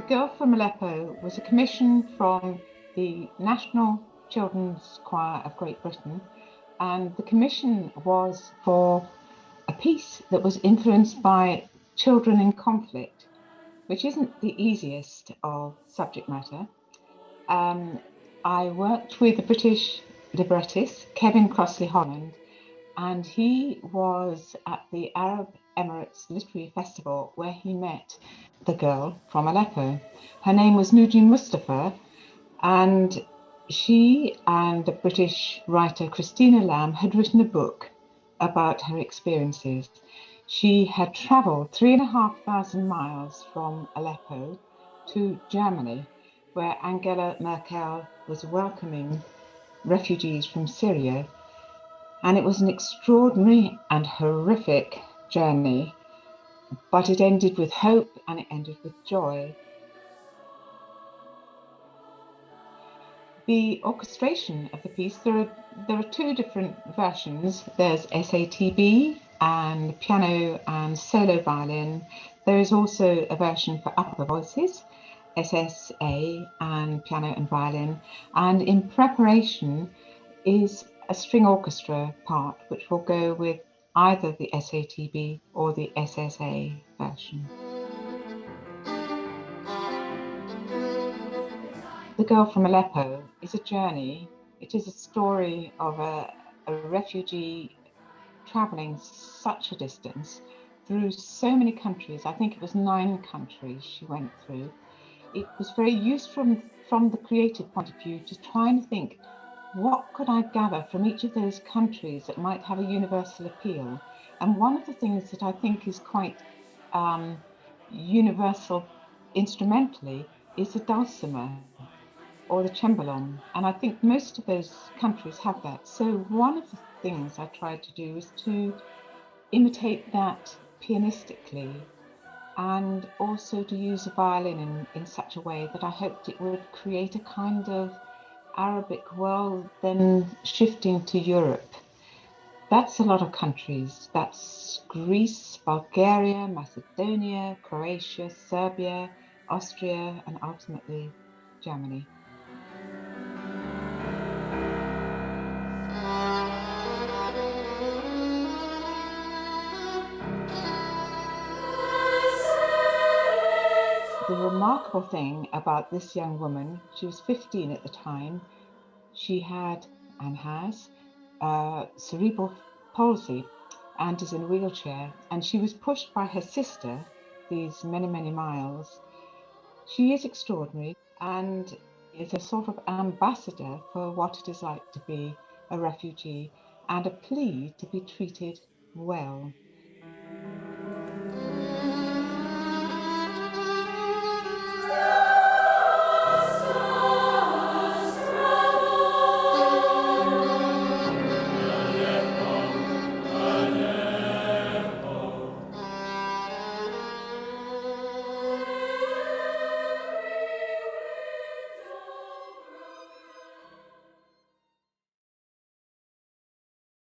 Girl from Aleppo was a commission from the National Children's Choir of Great Britain, and the commission was for a piece that was influenced by children in conflict, which isn't the easiest of subject matter. I worked with a British librettist, Kevin Crossley Holland, and he was at the Arab Emirates Literary Festival where he met the girl from Aleppo. Her name was Nujeen Mustafa, and she and the British writer Christina Lamb had written a book about her experiences. She had travelled 3,500 miles from Aleppo to Germany, where Angela Merkel was welcoming refugees from Syria. And it was an extraordinary and horrific journey, but it ended with hope and it ended with joy. The orchestration of the piece, there are two different versions. There's SATB and piano and solo violin. There is also a version for upper voices, SSA and piano and violin. And in preparation is a string orchestra part, which will go with either the SATB or the SSA version. The Girl from Aleppo is a journey. It is a story of a refugee travelling such a distance through so many countries. I think it was 9 countries she went through. It was very useful from the creative point of view to try and think, what could I gather from each of those countries that might have a universal appeal? And one of the things that I think is quite universal instrumentally is the dulcimer or the cembalo. And I think most of those countries have that. So one of the things I tried to do was to imitate that pianistically, and also to use a violin in such a way that I hoped it would create a kind of Arabic world, then shifting to Europe. That's a lot of countries. That's Greece, Bulgaria, Macedonia, Croatia, Serbia, Austria, and ultimately Germany. The remarkable thing about this young woman, she was 15 at the time, she had and has cerebral palsy and is in a wheelchair, and she was pushed by her sister these many, many miles. She is extraordinary and is a sort of ambassador for what it is like to be a refugee and a plea to be treated well.